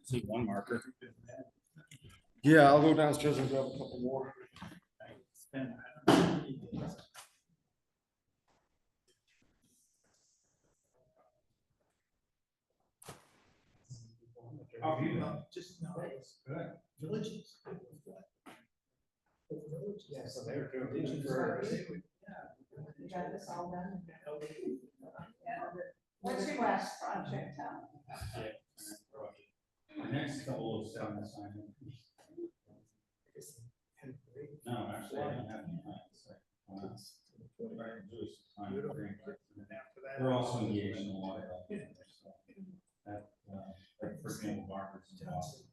See one marker. Yeah, I'll go downstairs and grab a couple more. Oh, you know, just no, Good. villages. Yeah, so they were doing Villages. You got this all done? Yeah. What's your last project, Tom? The next couple of seven assignments. No, actually, I don't have any plans. We're also engaged in a lot of health. Like for example, markers and Boston.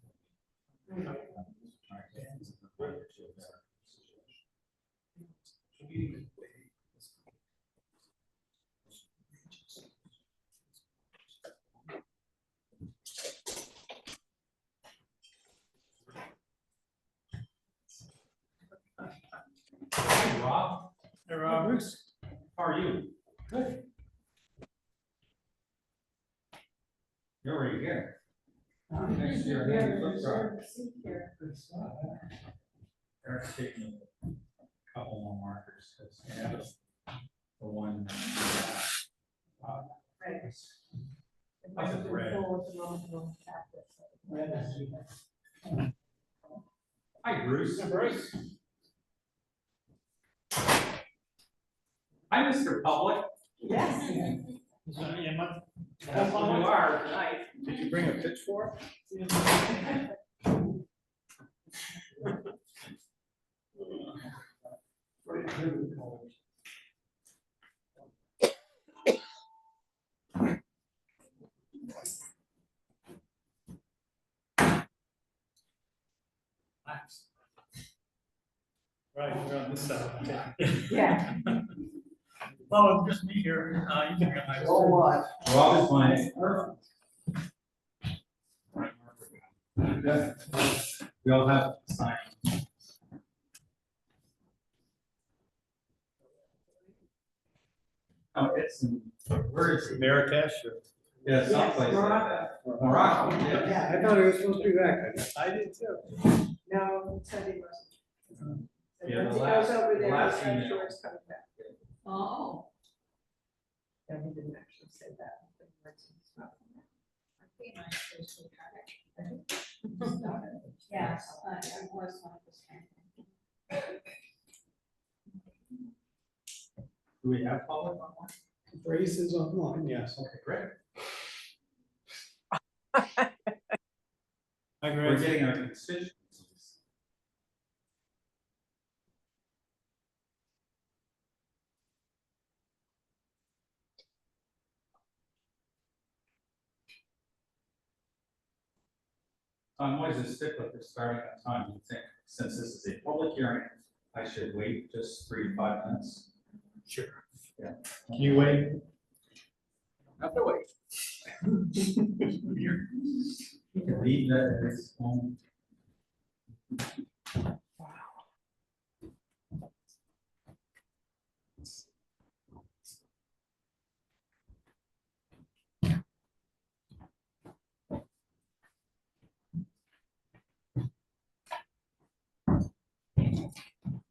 Hey, Rob. Hey, Rob. Bruce. How are you? Good. You're already here. Next to your handy flip chart. Eric's taking a couple more markers. That's the one. Right. How's it red? Hi, Bruce. Hi, Bruce. Hi, Mr. Public. Yes. That's what you are. Tonight. Did you bring a pitchfork? Right, we're on this side. Yeah. Oh, it's just me here. You can realize. Oh, what? Rob is mine. We all have to sign. Oh, it's in, where is it? Marrakesh. Yeah, someplace like that. Morocco, yeah. Yeah. I thought it was supposed to be back. I did too. No, it said he wasn't. Yeah, Once the he last- goes over the there, last I'm email. sure it's coming back. Oh. No, he didn't actually say that. Yes, it was one of the same. Do we have public on one? Grace is online, yes. Okay, great. Hi, We're Grace. getting our constituents. I'm always a stickler for starting on time. You think, since this is a public hearing, I should wait just 3 to 5 minutes? Sure. Yeah. Can you wait? Have to wait. Leave that at its own.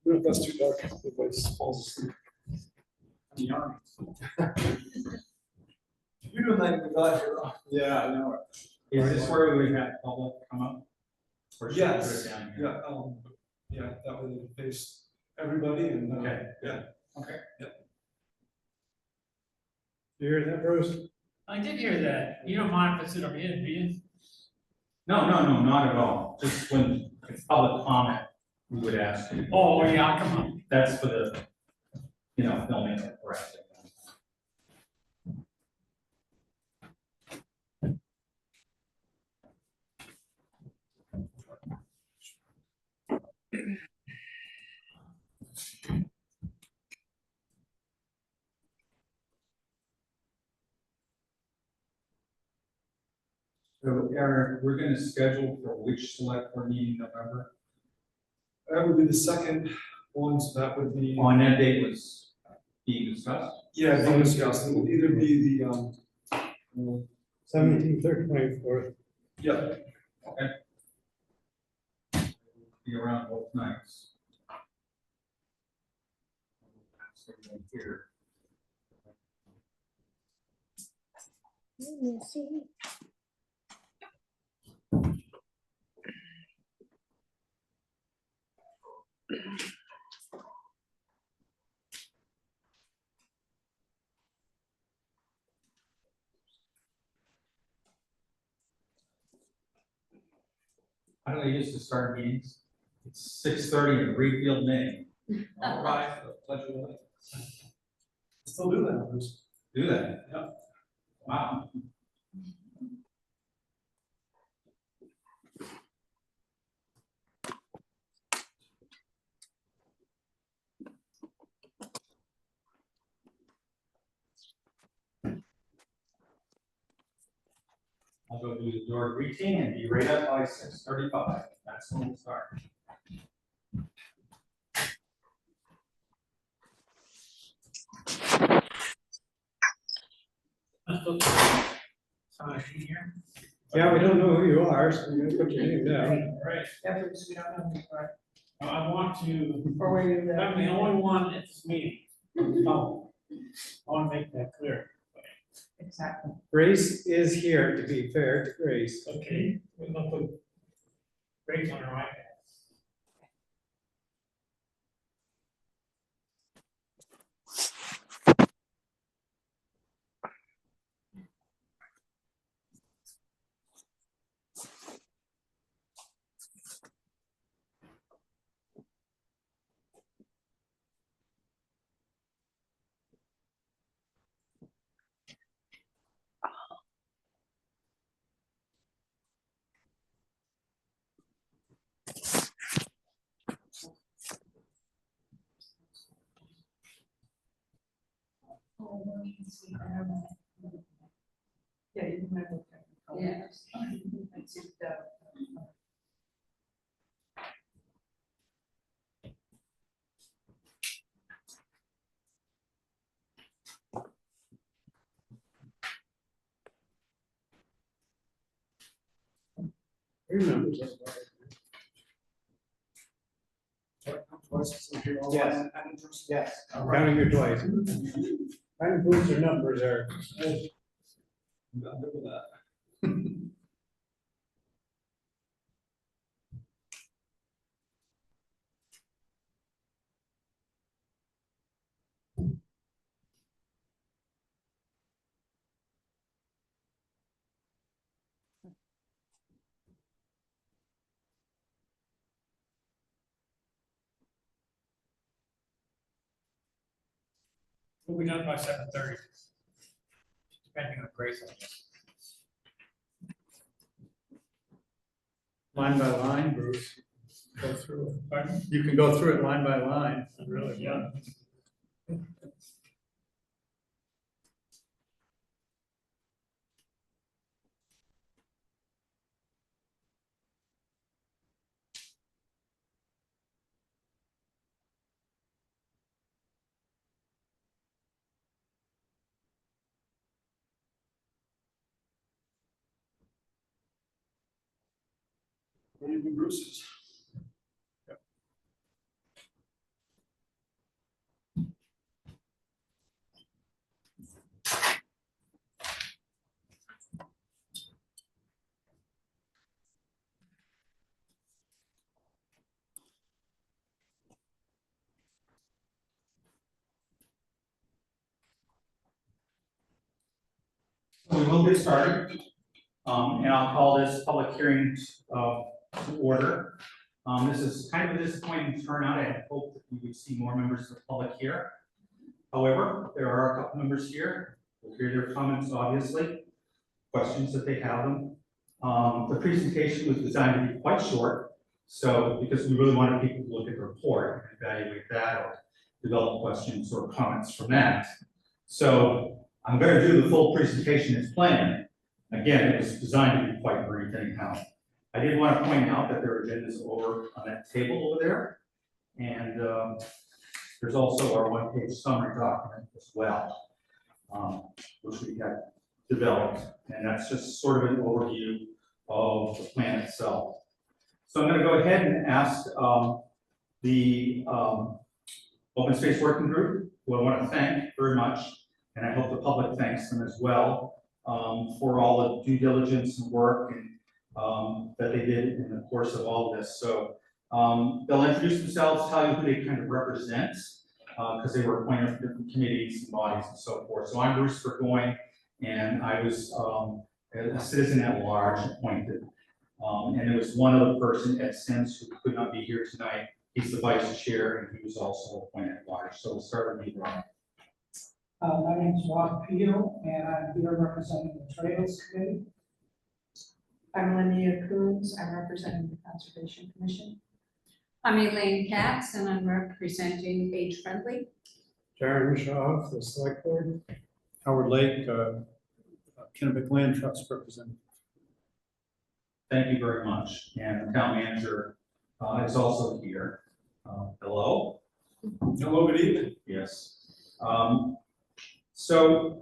If that's too dark, everybody falls asleep. The army. You don't like we got here. Yeah, I know it. Is this where we would have public come up? Or should we put Yes, it down here? yeah, that way they face everybody and, Okay. yeah. Okay. You hear that, Bruce? I did hear that. You don't mind if I sit over here, do you? No, not at all. Just when it's public comment, we would ask you. Oh, yeah, come on. That's for the, filming it, right? So Eric, we're gonna schedule for which select board meeting in November? That would be the second one, so that would be, On that date was being discussed. yeah, being discussed, it would either be the, 17th or 24th. yeah, Be around both nights. Here. How do they used to start meetings? It's 6:30 in Readfield, Maine. All rise for the pledge of allegiance. still do that, Bruce. Do that? Yep. Wow. I'll go do the door greeting and be right up by 6:35. That's when we'll start. Sign a sheet here. Yeah, we don't know who you are, so you're gonna put your name down. All right, Yeah, Bruce, we don't know who you are, I want to, or where you live. I'm the only one at this meeting. Oh, I want to make that clear. Exactly. Grace is here, to be fair to Grace. Okay, we're gonna put Grace on her iPad. Yeah, you can have a technical. Yeah. It's just, Who remembers that? Yes. Yes. I'm counting you twice. Kind of boots or numbers are. Got rid of that. We'll be done by 7:30. Depending on Grace, I guess. Line by line, Bruce. Go through it. Pardon? You can go through it line by line. Really? Yeah. Maybe Bruce's. So we will get started, and I'll call this public hearing to order. This is kind of a disappointing turnout. I had hoped that we would see more members of the public here. However, there are a couple members here. We'll hear their comments, obviously, questions that they have them. The presentation was designed to be quite short, so because we really wanted people to look at the report and evaluate that or develop questions or comments from that. So I'm going to do the full presentation as planned. Again, it was designed to be quite brief anyhow. I did want to point out that there are agendas over on that table over there. And there's also our one-page summary document as well, which we have developed, and that's just sort of an overview of the plan itself. So I'm going to go ahead and ask the Open Space Working Group, who I want to thank very much, and I hope the public thanks them as well, for all the due diligence and work and, that they did in the course of all of this. So they'll introduce themselves, tell you who they kind of represent, because they were appointed for different committees and bodies and so forth. So I'm Bruce Burgoyne, and I was a citizen at large appointed. And there was one other person, Ed Sims, who could not be here tonight. He's the vice chair, and he was also appointed at large. So we'll start with you, Ron. My name is Rob Peel, and I'm here representing the Trails Committee. I'm Linnea Coons, I'm representing the Conservation Commission. I'm Elaine Katz, and I'm representing Age Friendly. Darren Shaw, the select board. Howard Lake, Kennebec Land Trust representative. Thank you very much. And the town manager is also here. Hello. Hello, good evening. Yes. So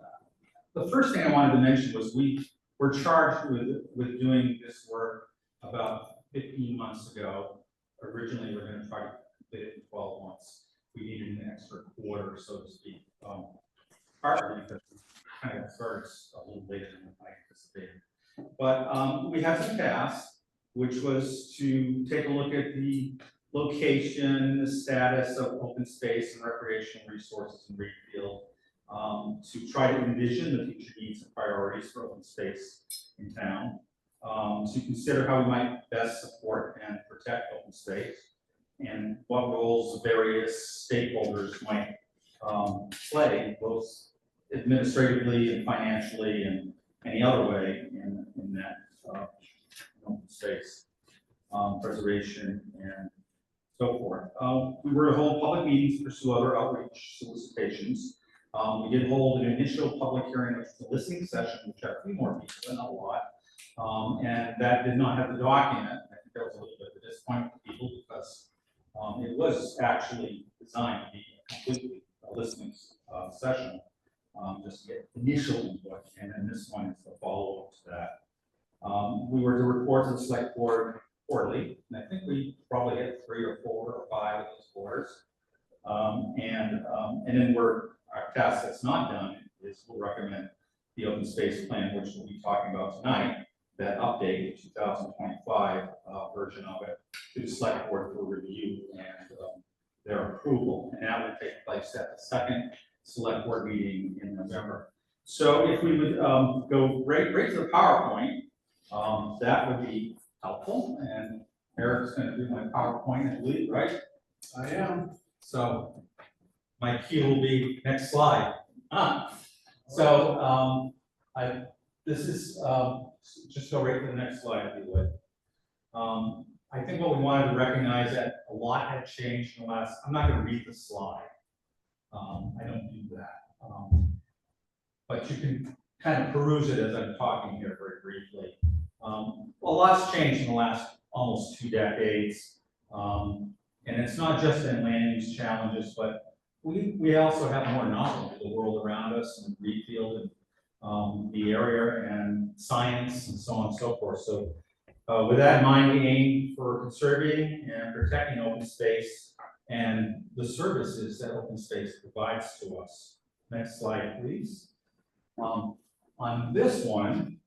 the first thing I wanted to mention was we were charged with doing this work about 15 months ago. Originally, we were going to try to complete it in 12 months. We needed an extra quarter, so to speak. Partly because we kind of started a little later than I anticipated. But we had some tasks, which was to take a look at the location, the status of open space and recreational resources in Readfield, to try to envision the future needs and priorities for open space in town, to consider how we might best support and protect open space, and what roles various stakeholders might play, both administratively and financially and any other way in that open space preservation and so forth. We were to hold public meetings to pursue other outreach solicitations. We did hold an initial public hearing, which was a listening session, which had a few more people, but not a lot. And that did not have the document. I think that was a little bit of a disappointment to people because it was actually designed to be a completely listening session, just to get initial input, and then this one is the follow-up to that. We were to report to the select board quarterly, and I think we probably hit 3 or 4 or 5 of those quarters. And then our task that's not done is we'll recommend the open space plan, which we'll be talking about tonight, that updated 2025 version of it, to the select board for review and their approval. And that will take place at the second select board meeting in November. So if we would go right to the PowerPoint, that would be helpful. And Eric's going to do my PowerPoint, I believe, right? I am. So my cue will be next slide. So this is just go right to the next slide if you would. I think what we wanted to recognize that a lot had changed in the last. I'm not going to read the slide. I don't do that. But you can kind of peruse it as I'm talking here very briefly. Well, a lot's changed in the last almost 2 decades. And it's not just in land use challenges, but we also have more knowledge of the world around us and Readfield and the area and science and so on and so forth. So with that in mind, we aim for conserving and protecting open space and the services that open space provides to us. Next slide, please. On this one,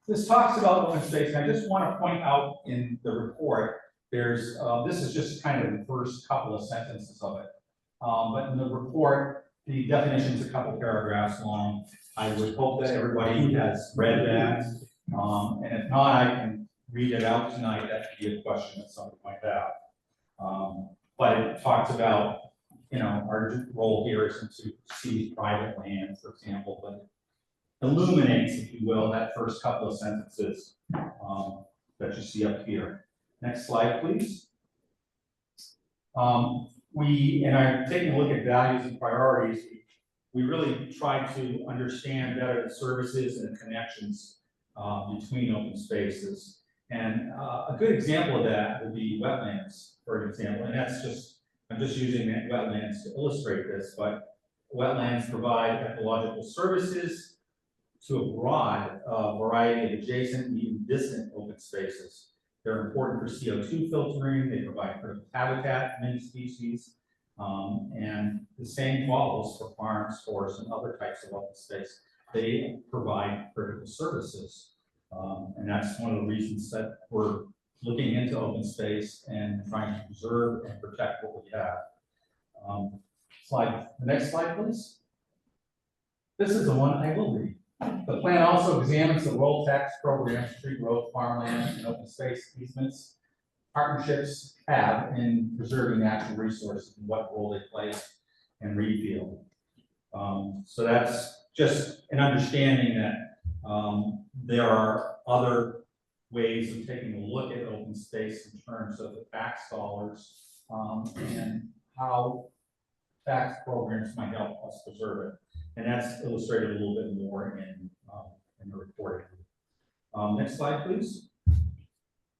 this talks about open space. And I just want to point out in the report, there's this is just kind of the first couple of sentences of it. But in the report, the definition is a couple paragraphs long. I would hope that everybody has read that. And if not, I can read it out tonight. That could be a question that somebody might have. But it talks about, our role here is to seize private land, for example, but illuminates, if you will, that first couple of sentences that you see up here. Next slide, please. And I'm taking a look at values and priorities. We really try to understand better the services and the connections between open spaces. And a good example of that would be wetlands, for example, and that's just, I'm just using that wetlands to illustrate this, but wetlands provide ecological services to a broad variety of adjacent and even distant open spaces. They're important for CO2 filtering, they provide critical habitat for many species, and the same follows for farms, forests, and other types of open space. They provide critical services. And that's one of the reasons that we're looking into open space and trying to preserve and protect what we have. The next slide, please. This is the one I will read. The plan also examines the role tax programs, tree growth, farmland, and open space easements, partnerships have in preserving natural resources and what role they play in Readfield. So that's just an understanding that there are other ways of taking a look at open space in terms of the tax dollars and how tax programs might help us preserve it. And that's illustrated a little bit more in the reporting. Next slide, please.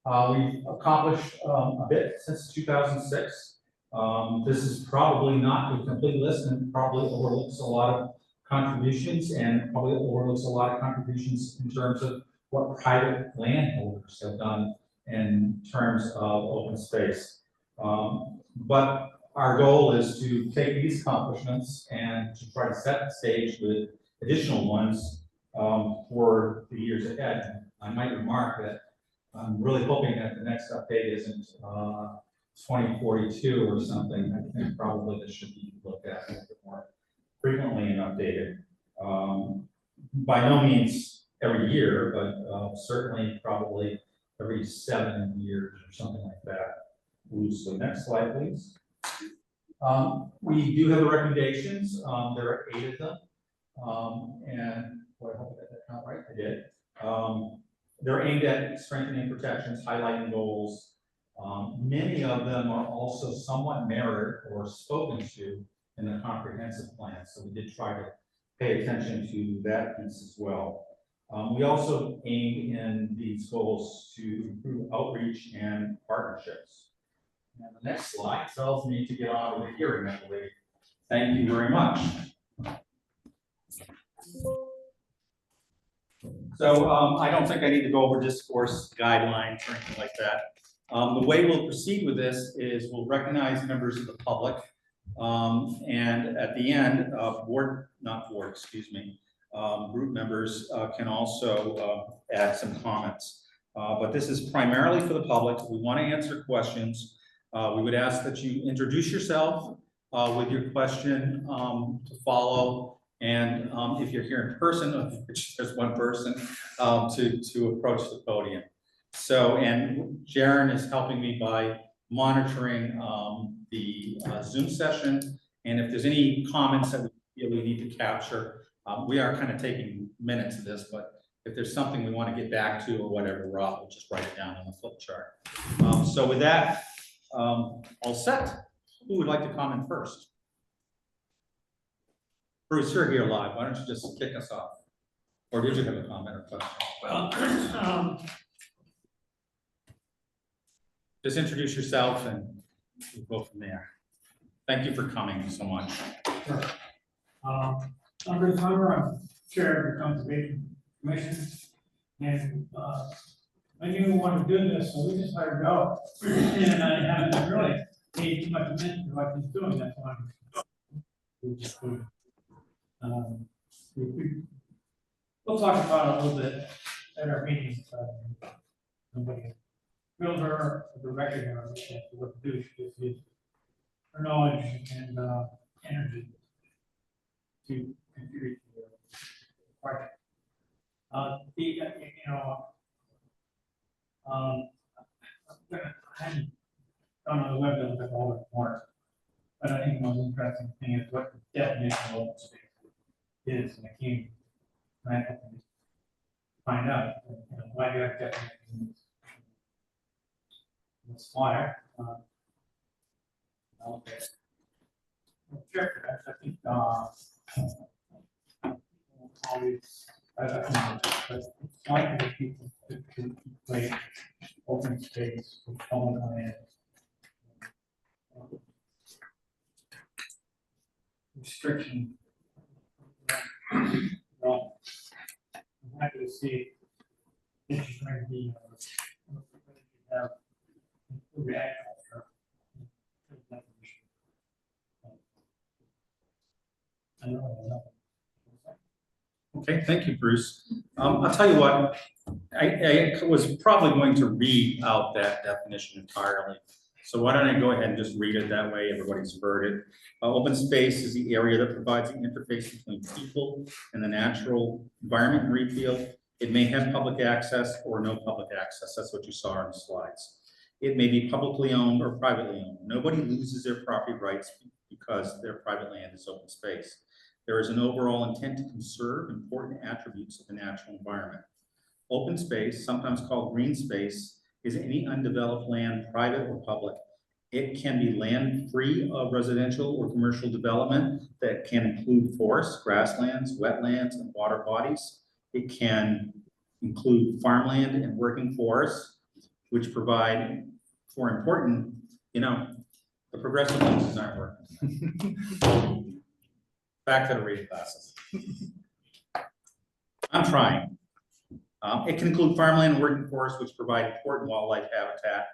We've accomplished a bit since 2006. This is probably not a complete list and probably overlooks a lot of contributions and probably overlooks a lot of contributions in terms of what private landholders have done in terms of open space. But our goal is to take these accomplishments and to try to set the stage with additional ones for the years ahead. I might remark that I'm really hoping that the next update isn't 2042 or something. I think probably this should be looked at a little bit more frequently and updated. By no means every year, but certainly probably every 7 years or something like that. So next slide, please. We do have the recommendations. There are 8 of them. And boy, I hope I got that count right. I did. They're aimed at strengthening protections, highlighting goals. Many of them are also somewhat mirrored or spoken to in the comprehensive plan. So we did try to pay attention to that piece as well. We also aim in these goals to improve outreach and partnerships. And the next slide tells me to get on with the hearing, I believe. Thank you very much. So I don't think I need to go over discourse guidelines or anything like that. The way we'll proceed with this is we'll recognize members of the public. And at the end, group members can also add some comments. But this is primarily for the public. We want to answer questions. We would ask that you introduce yourself with your question to follow. And if you're here in person, which there's one person, to approach the podium. So, and Jaren is helping me by monitoring the Zoom session. And if there's any comments that we feel we need to capture, we are kind of taking minutes of this, but if there's something we want to get back to or whatever, Rob will just write it down on the flip chart. So with that, all set. Who would like to comment first? Bruce, you're here live. Why don't you just kick us off? Or did you have a comment or question? Well, Just introduce yourself and we'll go from there. Thank you for coming so much. sure. I'm Bruce Hummer, I'm chair of the Conservation Commission. And I knew we wanted to do this, so we just let her go. And I haven't really paid too much attention to what he's doing, that's why we'll talk about it a little bit at our meetings. Nobody build her the record here, what to do, she just used her knowledge and energy to contribute to the project. I hadn't gone on the web to look at all the more, but I think the most interesting thing is what the definition of open space is, and I came trying to find out, why do you have definitions in this flyer? Okay. Sure, I think always But talking to people to create open space, for public land. Restriction. Well, I'm happy to see if you trying to be, have include agriculture. I don't know. Okay, thank you, Bruce. I'll tell you what, I was probably going to read out that definition entirely. So why don't I go ahead and just read it that way, everybody's heard it. Open space is the area that provides the interface between people and the natural environment in Readfield. It may have public access or no public access. That's what you saw on the slides. It may be publicly owned or privately owned. Nobody loses their property rights because their private land is open space. There is an overall intent to conserve important attributes of the natural environment. Open space, sometimes called green space, is any undeveloped land, private or public. It can be land free of residential or commercial development that can include forests, grasslands, wetlands, and water bodies. It can include farmland and working forests, which provide for important, the progressive lenses aren't working. Back to the reading classes. I'm trying. It can include farmland and working forests, which provide important wildlife habitat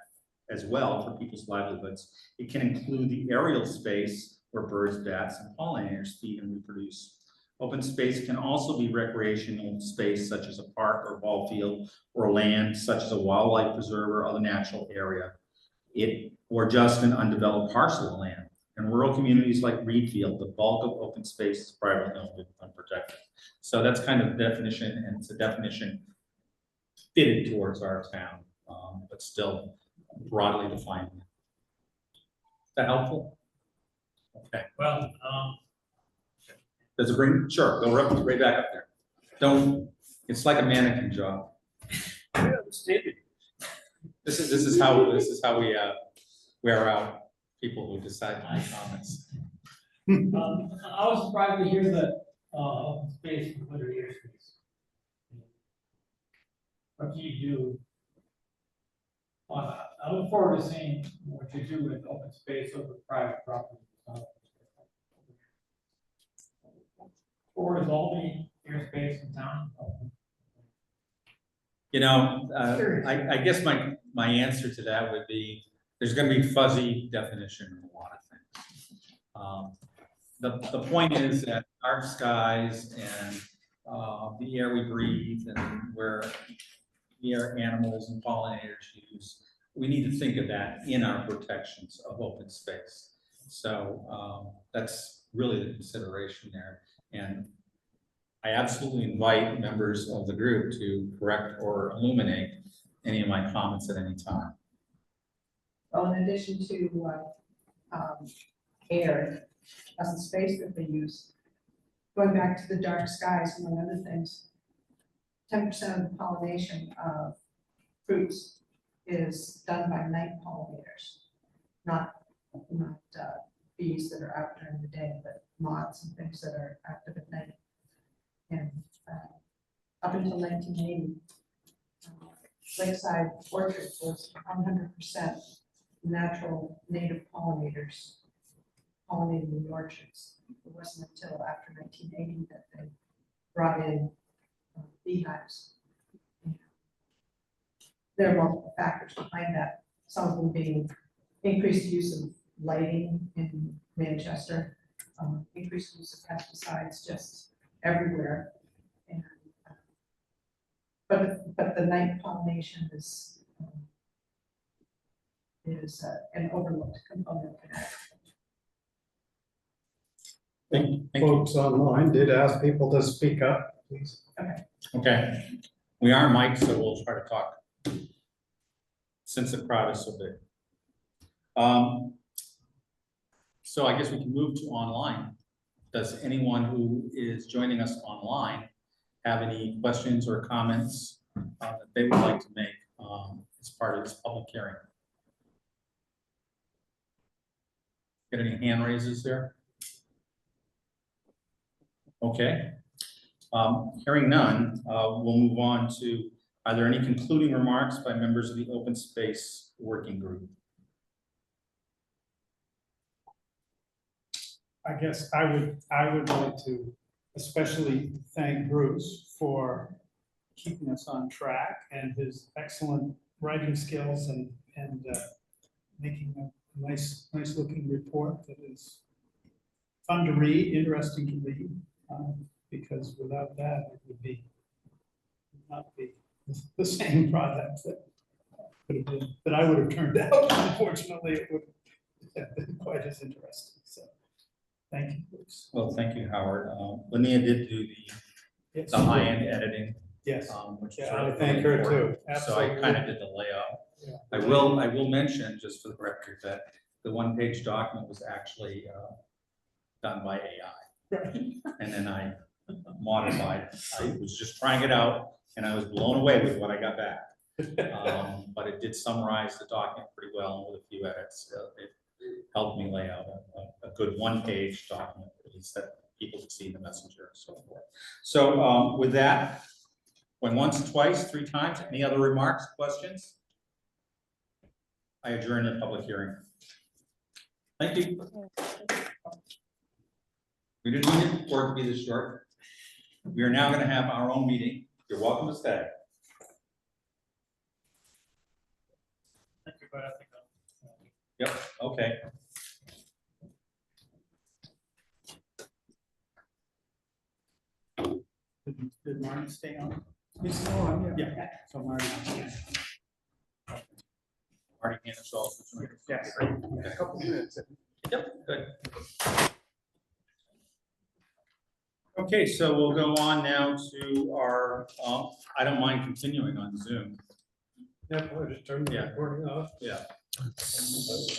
as well for people's livelihoods. It can include the aerial space where birds, bats, and pollinators feed and reproduce. Open space can also be recreational space such as a park or ball field, or land such as a wildlife preserve or other natural area. Or just an undeveloped parcel of land. In rural communities like Readfield, the bulk of open space is privately owned and unprotected. So that's kind of the definition, and it's a definition fitted towards our town, but still broadly defined. Is that helpful? Okay. Well, Does it bring? Sure, go right back up there. Don't. It's like a mannequin job. This is how we wear out people who decide my comments. I was surprised to hear that, open space included airspace. What do you do? I look forward to seeing what you do with open space over private property. Or is all the airspace in town? I guess my answer to that would be, there's going to be fuzzy definition in a lot of things. The point is that our skies and the air we breathe and where the air animals and pollinators use, we need to think of that in our protections of open space. So that's really the consideration there. And I absolutely invite members of the group to correct or illuminate any of my comments at any time. Well, in addition to air as a space that they use, going back to the dark skies, among other things, 10% of the pollination of fruits is done by night pollinators, not bees that are out during the day, but moths and things that are active at night. And up until 1980, Lakeside Orchard was 100% natural native pollinators pollinating the orchards. It wasn't until after 1980 that they brought in beehives. There are multiple factors behind that, some of them being increased use of lighting in Manchester, increased use of pesticides just everywhere. And, but the night pollination is an overlooked component. Thank you. Folks online did ask people to speak up, please. Okay, we are mic'd, so we'll try to talk since the crowd is so big. So I guess we can move to online. Does anyone who is joining us online have any questions or comments that they would like to make as part of this public hearing? Get any hand raises there? Okay. Hearing none, we'll move on to, are there any concluding remarks by members of the open space working group? I guess I would like to especially thank Bruce for keeping us on track and his excellent writing skills and making a nice looking report that is fun to read, interesting to read, because without that, it would not be the same product that could have been, that I would have turned out. Unfortunately, it would have been quite as interesting. So, thank you, Bruce. Well, thank you, Howard. Linnea did do Yes. the high-end editing, Yes. which is Yeah, really I thank her important. too. So I Absolutely. kind of did the layout. Yeah. I will mention, just for the record, that the one-page document was actually done by AI. Right. And then I modified. I was just trying it out, and I was blown away with what I got back. But it did summarize the document pretty well with a few edits. It helped me lay out a good one-page document, at least that people could see the messenger and so forth. So with that, went once, twice, three times. Any other remarks, questions? I adjourn the public hearing. Thank you. We didn't mean it for it to be this short. We are now going to have our own meeting. You're welcome to stay. Thank you, but I think Yep, okay. Did Martin stay on? He's still on, yeah. So Martin. Marty Hannah's also. Yes. A couple minutes. Yep, good. Okay, so we'll go on now to our, I don't mind continuing on Zoom. Yeah, we'll just turn the Yeah. recording off. Yeah.